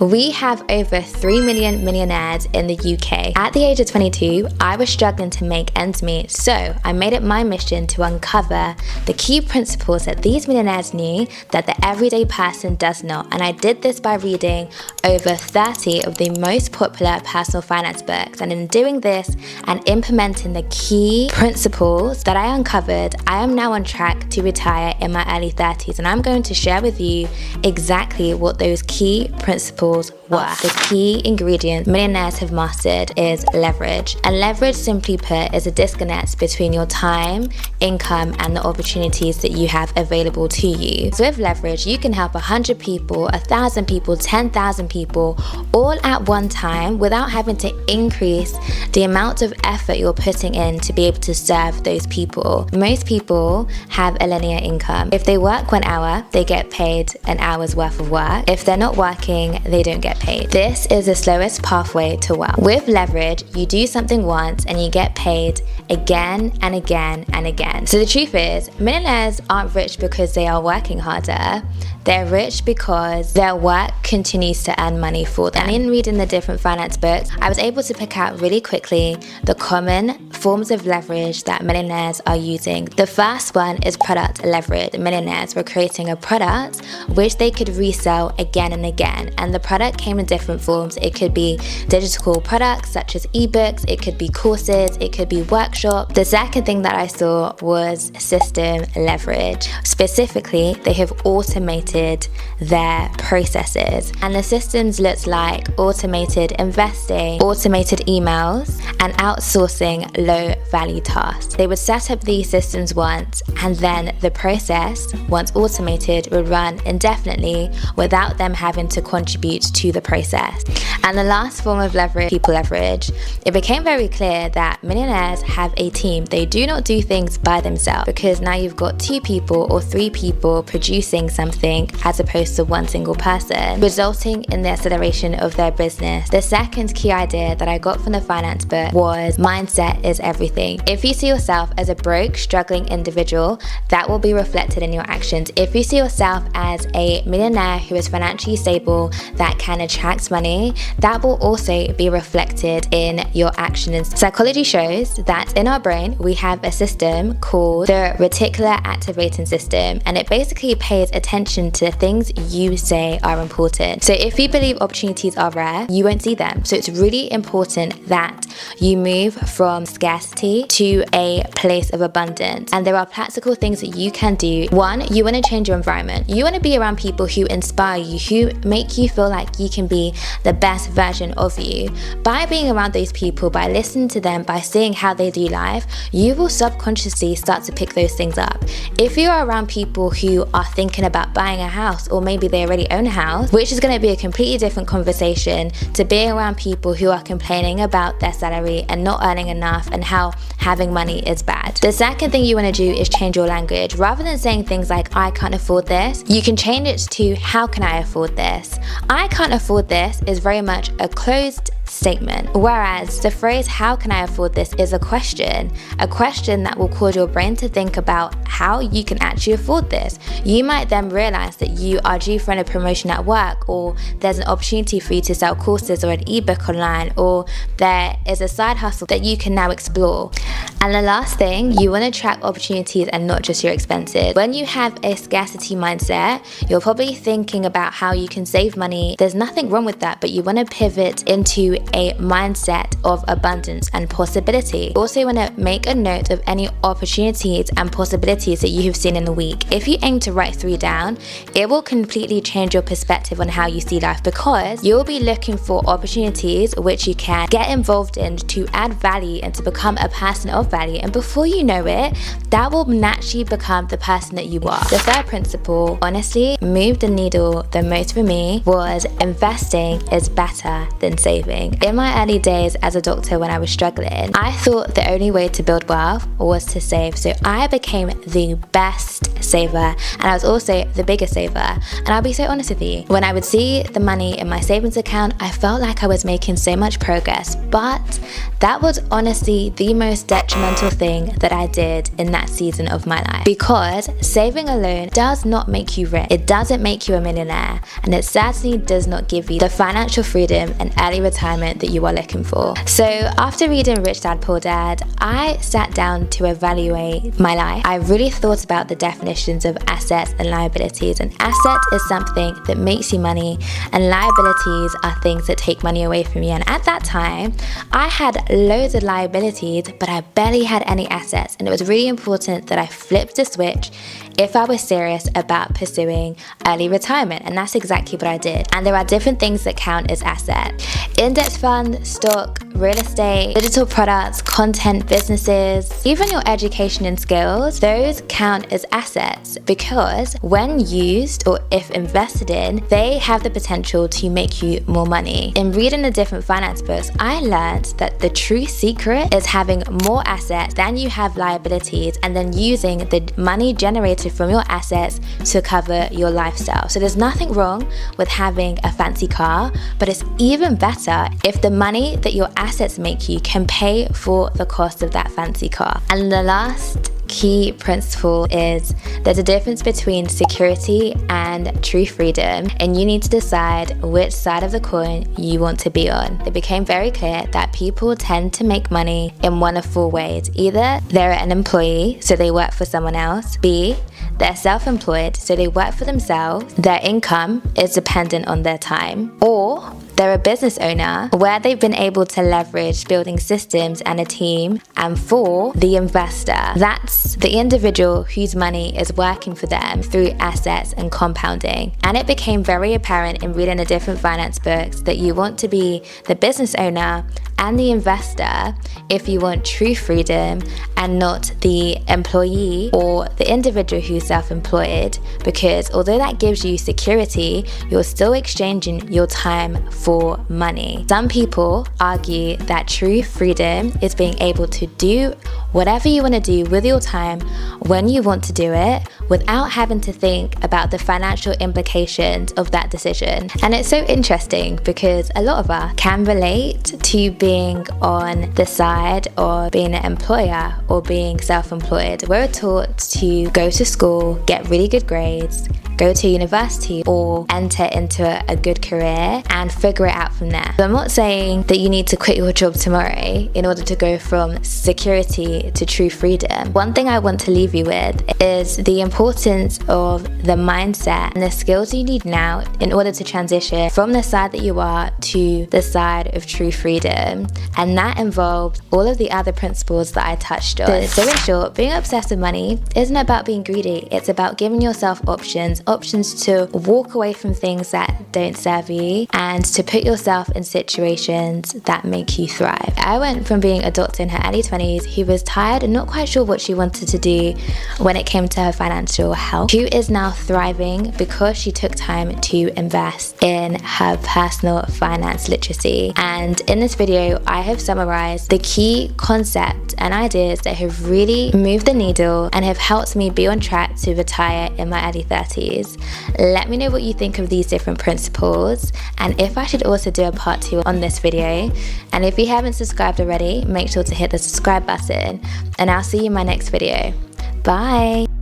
We have over 3 million millionaires in the UK. At the age of 22, I was struggling to make ends meet, so I made it my mission to uncover the key principles that these millionaires knew that the everyday person does not. And I did this by reading over 30 of the most popular personal finance books. And in doing this and implementing the key principles that I uncovered, I am now on track to retire in my early 30s. And I'm going to share with you exactly what those key principles were. The key ingredient millionaires have mastered is leverage. And leverage, simply put, is a disconnect between your time, income, and the opportunities that you have available to you. So with leverage, you can help 100 people, 1,000 people, 10,000 people all at one time without having to increase the amount of effort you're putting in to be able to serve those people. Most people have a linear income. If they work 1 hour, they get paid an hour's worth of work. If they're not working, they don't get paid. This is the slowest pathway to wealth. With leverage, you do something once and you get paid again and again and again. So the truth is, millionaires aren't rich because they are working harder. They're rich because their work continues to earn money for them. And in reading the different finance books, I was able to pick out really quickly the common forms of leverage that millionaires are using. The first one is product leverage. Millionaires were creating a product which they could resell again and again. And the product came in different forms. It could be digital products such as ebooks, it could be courses, it could be workshops. The second thing that I saw was system leverage. Specifically, they have automated their processes, and the systems looks like automated investing, automated emails, and outsourcing low value tasks. They would set up these systems once, and then the process, once automated, would run indefinitely without them having to contribute to the process. And the last form of leverage, people leverage, it became very clear that millionaires have a team. They do not do things by themselves, because now you've got 2 people or 3 people producing something as opposed to one single person, resulting in the acceleration of their business. The second key idea that I got from the finance book was mindset is everything. If you see yourself as a broke, struggling individual, that will be reflected in your actions. If you see yourself as a millionaire who is financially stable, that can attract money, that will also be reflected in your actions. Psychology shows that in our brain, we have a system called the reticular activating system, and it basically pays attention to the things you say are important. So if you believe opportunities are rare, you won't see them. So it's really important that you move from scarcity to a place of abundance. And there are practical things that you can do. One, you want to change your environment. You want to be around people who inspire you, who make you feel like you can be the best version of you. By being around those people, by listening to them, by seeing how they do life, you will subconsciously start to pick those things up. If you are around people who are thinking about buying a house, or maybe they already own a house, which is going to be a completely different conversation to being around people who are complaining about their salary and not earning enough and how having money is bad. The second thing you want to do is change your language. Rather than saying things like, I can't afford this, you can change it to, how can I afford this? I can't afford this is very much a closed statement, whereas the phrase how can I afford this is a question that will cause your brain to think about how you can actually afford this. You might then realize that you are due for a promotion at work, or there's an opportunity for you to sell courses or an ebook online, or there is a side hustle that you can now explore. And the last thing, you want to track opportunities and not just your expenses. When you have a scarcity mindset, you're probably thinking about how you can save money. There's nothing wrong with that, but you want to pivot into a mindset of abundance and possibility. You also want to make a note of any opportunities and possibilities that you have seen in the week. If you aim to write 3 down, it will completely change your perspective on how you see life, because you'll be looking for opportunities which you can get involved in to add value and to become a person of value. And before you know it, that will naturally become the person that you are. The third principle, honestly, moved the needle the most for me was investing is better than saving. thing. In my early days as a doctor when I was struggling, I thought the only way to build wealth was to save. So I became the best saver, and I was also the biggest saver. And I'll be so honest with you, when I would see the money in my savings account, I felt like I was making so much progress, but that was honestly the most detrimental thing that I did in that season of my life, because saving alone does not make you rich. It doesn't make you a millionaire, and it certainly does not give you the financial freedom and early retirement that you are looking for. So after reading Rich Dad Poor Dad, I sat down to evaluate my life. I really thought about the definitions of assets and liabilities. An asset is something that makes you money, and liabilities are things that take money away from you. And at that time, I had loads of liabilities, but I barely had any assets, and it was really important that I flipped the switch if I was serious about pursuing early retirement, and that's exactly what I did. And there are different things that count as asset: index fund, stock, real estate, digital products, content businesses, even your education and skills. Those count as assets because when used or if invested in, they have the potential to make you more money. In reading the different finance books, I learned that the true secret is having more assets than you have liabilities, and then using the money generated from your assets to cover your lifestyle. So there's nothing wrong with having a fancy car, but it's even better if the money that your assets make you can pay for the cost of that fancy car. And the last key principle is there's a difference between security and true freedom, and you need to decide which side of the coin you want to be on. It became very clear that people tend to make money in one of four ways. Either they're an employee, so they work for someone else. B, they're self-employed, so they work for themselves. Their income is dependent on their time. Or they're a business owner where they've been able to leverage building systems and a team. And 4, the investor. That's the individual whose money is working for them through assets and compounding. And it became very apparent in reading the different finance books that you want to be the business owner and the investor if you want true freedom, and not the employee or the individual who's self-employed, because although that gives you security, you're still exchanging your time for money. Some people argue that true freedom is being able to do whatever you want to do with your time when you want to do it without having to think about the financial implications of that decision. And it's so interesting because a lot of us can relate to being on the side or being an employer or being self-employed. We're taught to go to school, get really good grades, go to university, or enter into a good career and figure it out from there. So I'm not saying that you need to quit your job tomorrow in order to go from security to true freedom. One thing I want to leave you with is the importance of the mindset and the skills you need now in order to transition from the side that you are to the side of true freedom. And that involves all of the other principles that I touched on. So in short, being obsessed with money isn't about being greedy. It's about giving yourself options to walk away from things that don't serve you and to put yourself in situations that make you thrive. I went from being a doctor in her early 20s who was tired and not quite sure what she wanted to do when it came to her financial health, who is now thriving because she took time to invest in her personal finance literacy. And in this video, I have summarized the key concepts and ideas that have really moved the needle and have helped me be on track to retire in my early 30s. Let me know what you think of these different principles, and if I should also do a part 2 on this video. And if you haven't subscribed already, make sure to hit the subscribe button, and I'll see you in my next video. Bye!